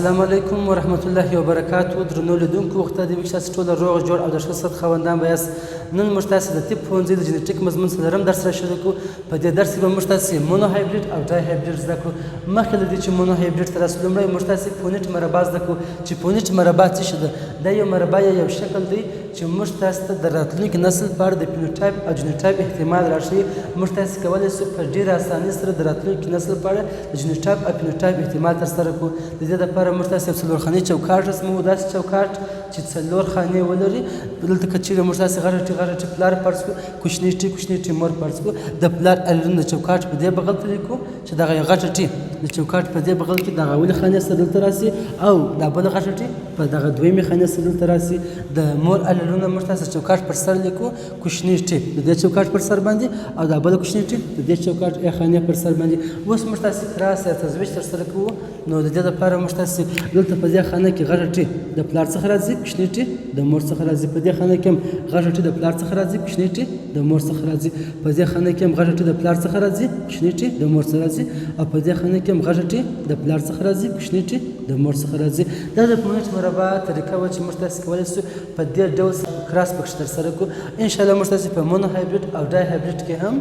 السلام علیکم ورحمت الله وبرکاتو. درنو لیدونکو وخت دې وي چې تاسو ټول روغ جوړ او د ښه صحت خاوندان به یاست. نن موږ تاسو د طب پوهنځي د جنیټیک مضمون څلورم درس را شروع کوو. په دې درس کې به موږ تاسو مونو هایبریډ او ډای هایبریډ زده کړو. مخکې له دې چې مونو هایبریډ ته راسو لومړی موږ تاسو پونیټ مربع زده کړو چې پونیټ مربع څه شي ده. دا یو مربع یا یو شکل دی چې موږ تاسو ته د راتلونکي نسل په اړه د فینوټایپ او جینوټایپ احتمال راښیي. موږ تاسو کولی شو په ډېره اسانۍ سره د راتلونکي نسل په اړه د جینوټایپ او فینوټایپ احتمال ترسره کړو. د دې لپاره موږ تاسو یو څلور خانې چوکاټ رسموو. داسې چوکاټ چې څلور خانې ولري. دلته که چیرې موږ تاسو غټ پلار فرض کړو، کوچنی ټي مور فرض کړو، د پلار الون د چوکاټ په دې بغل ته لیکو چې دغه یو غټه ټي د چوکاټ په دې بغل کې دغه اولې خانې سره دلته راسي او دا بله غټه ټي په دغه دویمې خانې سره دلته راسي. د مور الونه موږ تاسو چوکاټ پر سر لیکو، کوچنی ټي د دې چوکاټ پر سر باندې او دا بله کوچنی ټي د دې چوکاټ خانې پر سر باندې. اوس موږ تاسو کراس یا تزویج ترسره کوو. نو د دې لپاره موږ تاسو دلته په دې خانه کې غټه ټي د پلار څخه راځي، کوچنی ټي د مور څخه راځي. په دې خانه کې هم غټه ټي د پلار څخه راځي، کوچنی ټي د مور څخه راځي. په دې خانه کې هم غټه ټي د پلار څخه راځي، کوچنی ټي د مور څخه راځي. او په دې خانه کې هم غټه ټي د پلار څخه راځي، کوچنی ټي د مور څخه راځي. دا د پونیټ مربع طریقه وه چې موږ تاسو کولی شو په دې ډول کراس پکښې ترسره کړو. انشاءالله موږ تاسو په مونو هایبریډ او ډای هایبریډ کې هم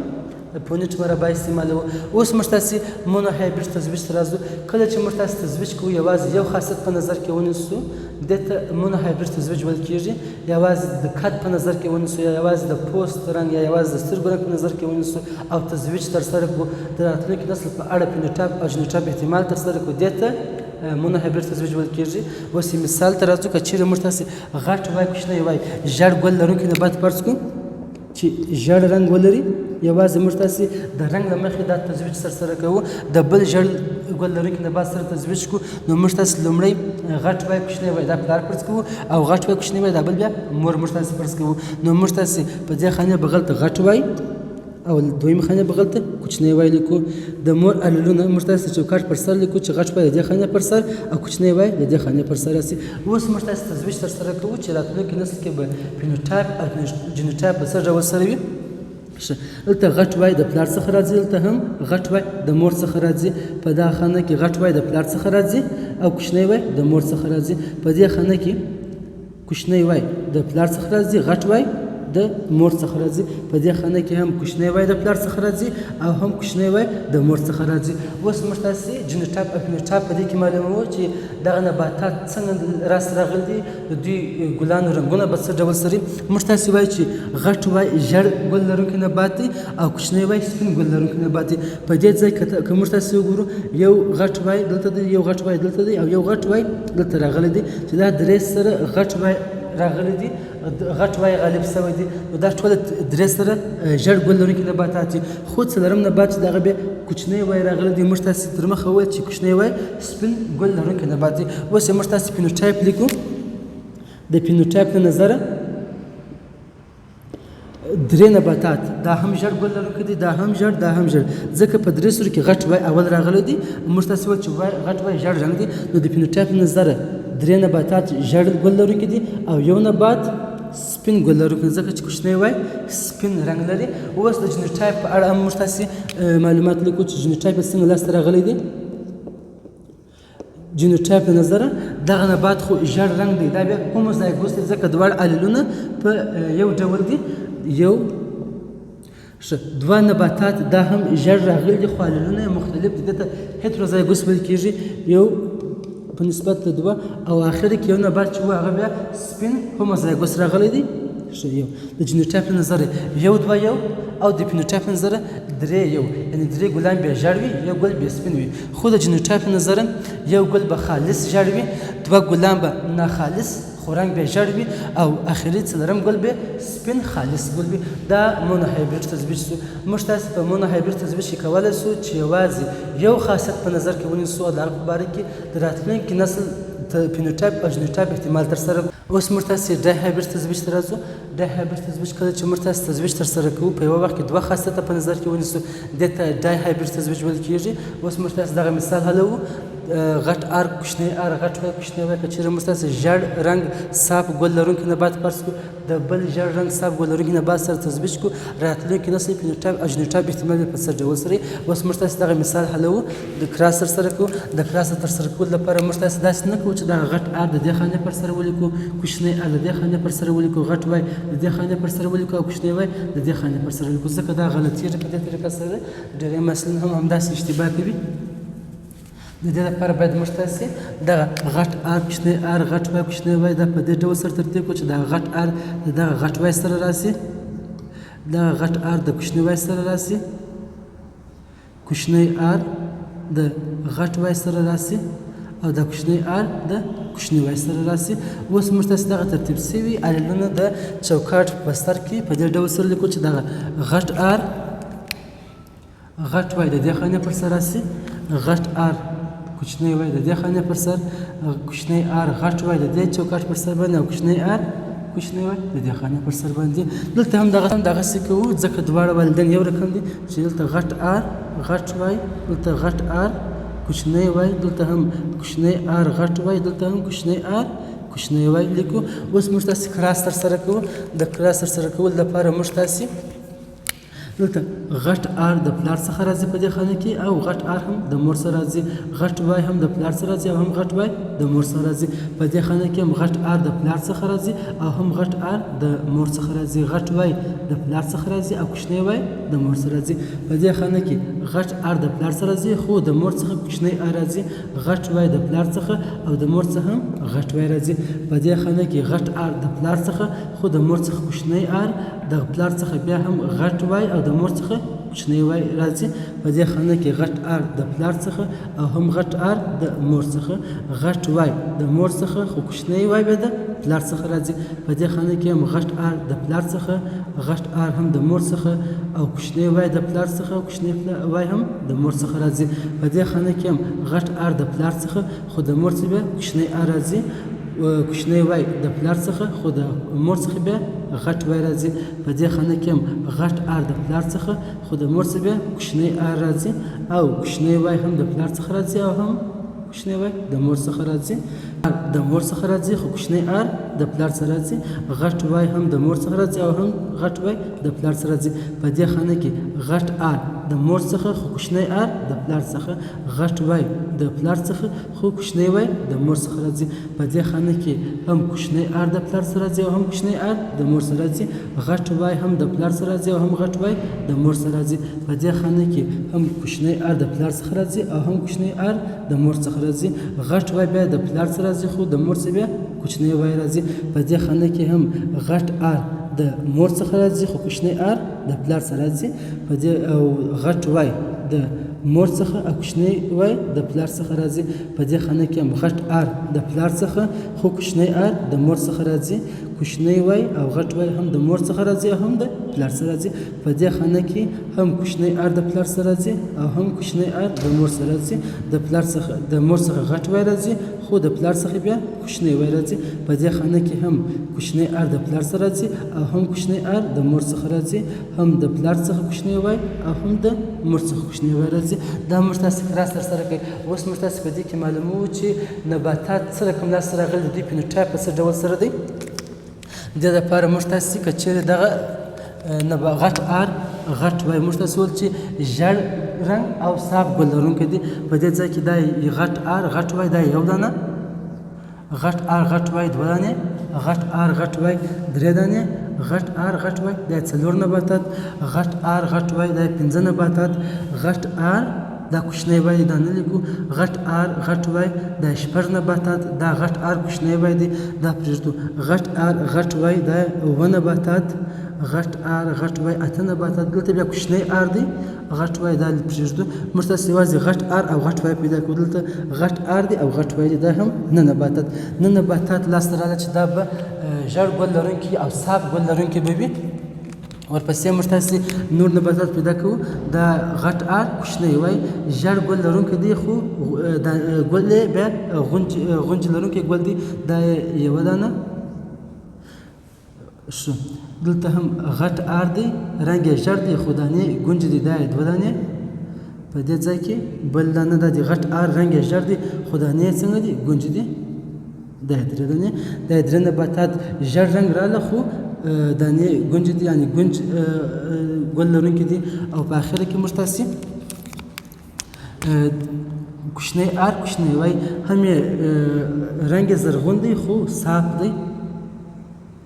د پونیټ مربع استعمالوو. اوس موږ تاسو مونو هایبریډ تزویج ته راځو. کله چې موږ تاسو تزویج کوو یوازې یو خاصیت په نظر کې ونیسو، دې ته مونو هایبریډ تزویج ویل کېږي. یوازې د قد په نظر کې ونیسو، یا یوازې د پوست رنګ، یا یوازې د سترګو رنګ په نظر کې ونیسو او تزویج ترسره کړو. د راتلونکي نسل په اړه فینوټایپ او جینوټایپ احتمال ترسره کړو. دې ته مونو هایبریډ تزویج ویل کېږي. اوس مثال ته راځو. که چیرې موږ تاسو غټ وای کوچنی وای ژړ ګل لرونکی نبات فرض کړو چې ژړ رنګ ولري، یوازې موږ تاسو د رنګ له مخې دا تزویج ترسره کوو. د بل ژړ ګل لرونکي نبات سره تزویج کړو. نو موږ تاسو لومړی غټ وای کوچنی وای دا پلار فرض کوو او غټ وای کوچنی وای دا بل بیا مور موږ تاسو فرض کوو. نو موږ تاسو په دې خانې بغل ته غټ وای او دویمه خانې بغل ته کوچنی وای لیکو. د مور الولونه موږ تاسو چوکاټ پر سر لیکو چې غټ وای د دې خانې پر سر او کوچنی وای د دې خانې پر سر راسي. اوس موږ تاسو تزویج ترسره کوو چې راتلونکي نسل کې به فینوټایپ او جینوټایپ به څه ډول سره وي. دلته غټ وای د پلار څخه راځي، دلته هم غټ وای د مور څخه راځي. په دا خانه کې غټ وای د پلار څخه راځي او کوچنی وای د مور څخه راځي. په دې خانه کې کوچنی وای د پلار څخه راځي، غټ وای د مور څخه راځي. په دې خانه کې هم کوچنی وای د پلار څخه راځي او هم کوچنی وای د مور څخه راځي. اوس موږ تاسو جینوټایپ او فینوټایپ په دې کې معلوموو چې دغه نباتات څنګه راسته راغلي دي، د دوی ګلانو رنګونه به څه ډول سره. موږ تاسو وایو چې غټ وای ژړ ګل لرونکی نبات دی او کوچنی وای سپین ګل لرونکی نبات دی. په دې ځای که موږ تاسو وګورو یو غټ وای دلته دی، یو غټ وای دلته دی او یو غټ وای دلته راغلی دی چې دا درې سره غټ وای راغلی دي، غټ وای غالب شوی دی. نو دا ټول درې سره ژړ ګل لرونکي نباتات دي. خو څلورم نبات چې دغه بیا کوچنی وای راغلی دی، موږ تاسو تر مخه وویل چې کوچنی وای سپین ګل لرونکی نبات دی. اوس موږ تاسو فینوټایپ لیکو. د فینوټایپ له نظره درې نباتات، دا هم ژړ ګل لرونکی دی، دا هم ژړ، دا هم ژړ، ځکه په درې سرو کې غټ وای اول راغلی دی. موږ تاسو وویل چې غټ وای ژړ رنګ دی. نو د فینوټایپ له نظره درې نباتات ژړ ګل لرونکي دي او یو نبات سپین ګل لرونکی دی، ځکه چې کوچنی وای سپین رنګ لري. اوس د جینوټایپ په اړه هم موږ تاسو معلومات لیکو چې جینوټایپ څنګه لاسته راغلی دی. جینوټایپ له نظره دغه نبات خو ژړ رنګ دی، دا بیا هوموزایګوس دی، ځکه دواړه الولونه په یو ډول دي. یو دوه نباتات دا هم ژړ راغلي دي خو الولونه مختلف دي، دته هیتروزایګوس ویل کېږي. یو په نسبت له دوه او آخر کې یو نبات چې و هغه بیا سپین هوموزایګوس راغلی دی. یو د جینوټایپ له نظره یو دوه یو او د فینوټایپ له نظره درې یو، یعنې درې ګلان بیا ژړ وي، یو ګل بیا سپین وي. خو د جینوټایپ له نظره یو ګل به خالص ژړ وي، دوه ګلان به ناخالص خو رنګ بیا ژړ وي او آخري څلورم ګل بیا سپین خالص ګل وي. دا مونو هایبریډ تزویج شو. موږ تاسو په مونو هایبریډ تزویج کې کولی شو چې یوازې یو خاصیت په نظر کې ونیسو او د هغه په باره کې د راتلونکي نسل فینوټایپ او جینوټایپ احتمال ترسره. اوس موږ تاسو ډای هایبریډ تزویج ته راځو. ډای هایبریډ تزویج کله چې موږ تاسو تزویج ترسره کوو په یوه وخت کې دوه خاصیته په نظر کې ونیسو، دې ته ډای هایبریډ تزویج ویل کېږي. اوس موږ تاسو دغه مثال حلوو. غټ ار کوچنی ار غټ وای کوچنی وای که چېرې موږ تاسې ژړ رنګ صاف ګل لرونکی نبات فرض کړو د بل ژړ رنګ صاف ګل لرونکي نبات سره تثبیت کړو راتلونکي نسل فینوټایپ او جینوټایپ احتمال په څه ډول سره اوس موږ تاسې دغه مثال حلوو د کراس ترسره کوو د کراس ترسره کولو لپاره موږ تاسې داسې نه کوو چې دغه غټ ار د دې خانې پر سره ولیکو کوچنی ار د دې خانې پر سره ولیکو غټ وای د دې خانې پر سره ولیکو او کوچنی وای د دې خانې پر سره ولیکو ځکه دا غلطیږي په دې طریقه سره ډېری محصلین هم همداسې اشتباه کوي د دې لپاره باید موږ تاسې دغه غټ ار کوچنی ار غټ وای کوچنی وای دا په دې ډول سره ترتیب کړو چې دغه غټ ار د دغه غټ وای سره راسي دغه غټ ار د کوچنی وای سره راسي کوچنی ار د غټ وای سره راسي او د کوچنی ار د کوچنی وای سره راسي اوس موږ تاسې دغه ترتیب سوي عددونه د چوکاټ په سر کې په دې ډول سره لیکو چې دغه غټ ار غټ وای د دې خانې پر سر راسي غټ ار کوچنی وای د دې خانې پر سر کوچنی ار غټ وای د دې چوکاټ پر سر باندې او کوچنی ار کوچنی وای د دې خانې پر سر باندې دلته هم دغسې کوو ځکه دواړه والدین یو رقم دي چې دلته غټ ار غټ وای دلته غټ ار کوچنی وای دلته هم کوچنی ار غټ وای دلته هم کوچنی ار کوچنی وای لیکو اوس موږ تاسې کراس ترسره کوو د کراس ترسره کولو لپاره موږ تاسې دلته غټ ار د پلار څخه راځي په دې خانه کې او غټ ار هم د مور سره راځي غټ وای هم د پلار سره راځي او هم غټ وای د مور سره راځي په دې خانه کې هم غټ ار د پلار څخه راځي او هم غټ ار د مور څخه راځي غټ وای د پلار څخه راځي او کوچنی وای د مور سره راځي په دې خانه کې غټ ار د پلار سره راځي خو د مور څخه کوچنی ار راځي غټ وای د پلار څخه او د مور څخه هم غټ وای راځي په دې خانه کې غټ ار د پلار څخه خو د مور څخه کوچنی ار د پلار څخه بیا هم غټ وای او د مور څخه کوچنی وای راځي په دې خانه کې غټ ار د پلار څخه او هم غټ ار د مور څخه غټ وای د مور څخه خو کوچنی وای به د پلار څخه راځي په دې خانه کې هم غټ ار د پلار څخه غټ ار هم د مور څخه او کوچنی وای د پلار څخه او کوچنی وای هم د مور څخه راځي په دې خانه کې هم غټ ار د پلار څخه خو د مور څخه کوچنی ار راځي کوچنی وای د پلار څخه خو د مور څخه بیا غټ وای راځي په دې خانه کې هم غټ ار د پلار څخه خو د مور څخه بیا کوچنی ار راځي او کوچنی وای هم د پلار څخه راځي او هم کوچنی وای د مور څخه راځي د مور څخه راځي خو کوچنی ار د پلار څخه راځي غټ وای هم د مور څخه راځي او هم غټ وای د پلار څخه راځي په دې خانه کې غټ ار د مور څخه خو کوچنی ار د پلار څخه غټ وای د پلار څخه خو کوچنی وای د مور څخه راځي په دې خانه کې هم کوچنی ار د پلار سره راځي او هم کوچنی ار د مور سره راځي غټ وای هم د پلار سره راځي او هم غټ وای د مور سره راځي په دې خانه کې هم کوچنی ار د پلار څخه راځي او هم کوچنی ار د مور څخه راځي غټ وای بیا د پلار سره راځي خو د مور سره بیا کوچنی وای راځي په دې خانه کې هم غټ ار د مور څخه راځي خو کوچنی ار د پلار سره راځي په دې او غټ وای د مور څخه او کوچنی وای د پلار څخه راځي په دې خانه کې هم غټ ار د پلار څخه خو کوچنی ار د مور څخه راځي کوچنی وای او غټ وای هم د مور څخه راځي او هم د پلار څخه راځي په دې خانه کې هم کوچنی ار د پلار سره راځي او هم کوچنی ار د مور سره راځي د پلار څخه د مور څخه غټ وای راځي خو د پلار څخه بیا کوچنی وای راځي په دې خانه کې هم کوچنی ار د پلار سره راځي او هم کوچنی ار د مور څخه راځي هم د پلار څخه کوچنی وای او هم د مور څخه کوچنی وای راځي دا موږ تاسې کراس ترسره کوي اوس موږ تاسې په دې کې معلوموو چې نباتات څه رقم لاسته راغلي د دوی فینوټایپ په څه ډول سره دی د دې لپاره موږ تاسې که چېرې دغه غټ ار غټ وای موږ تاسې وویل چې ژړ رنګ او صاف ګل لرونکی دی په دې ځای کې دا غټ ار غټ وای دا یو دانه غټ ار غټ وای دوه دانې غټ ار غټ وای درې دانې غټ ار غټ وای دا څلور نباتات غټ ار غټ وای دا پنځه نباتات غټ ار دا کوچنی وای دا نه لیکو غټ ار غټ وای دا شپږ نباتات دا غټ ار کوچنی وای دی دا پرېږدو غټ ار غټ وای دا اووه نباتات غټ ار غټ وای اته نباتات دلته بیا کوچنی ار دی غټ وای دا پرېږدو موږ تاسې یوازې غټ ار او غټ وای پیدا کړو دلته غټ ار دی او غټ وای دی دا هم نه نباتات نه نباتات لاسته راغله چې دا به ژړ ګل لرونکي او صاف ګل لرونکي به وي ورپسې موږ تاسې نور نباتات پیدا کوو دا غټ ار کوچنی وای ژړ ګل لرونکی دی خو دا ګل یې بیا غونج لرونکی ګل دی دا یوه دانه ښه دلته هم غټ ار دی رنګ یې ژړ دی خو دانې ګونج دی دا یې دوه دانې په دې ځای کې بل دانه دا دی غټ آر رنګ یې ژړ دی خو دانې یې څنګه دي ګونجې دي دا یې درې دانې دا یې درې نباتات ژړ رنګ راغله خو دانې ګونجې دي یعنې ګونج ګل لرونکي دي او په اخره کې موږ تاسې کوچنی آر کوچنی وای هم یې رنګ یې زرغون دی خو صاف دی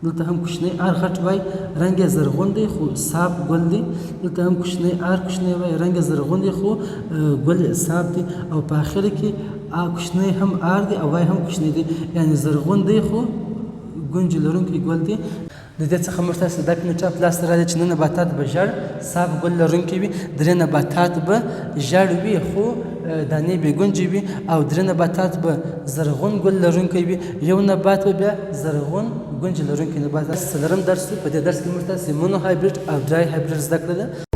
دلته هم کوچنی آر غټ وای رنګ یې زرغون دی خو صاف ګل دی دلته هم کوچنی آر کوچنی وای رنګ یې زرغون دی خو ګل صاف دی او په اخر کې کوچنی هم آر دی او وای هم کوچنی دی یعنی زرغون دی خو ګونج لرونکی ګل دی د دې څخه موږ تاسو دا پینټه پلاس راځي چې نه نباتات به ژړ صاف ګل لرونکي وي درې نباتات به ژړ وي خو دانې به ګونجې وي او درې نباتات به زرغون ګل لرونکی وي یو نبات به بیا زرغون ګونج لرونکی نبات څلورم درس په دې درس کې موږ تاسو مونو هایبریډ او ډرای هایبریډ زده کړل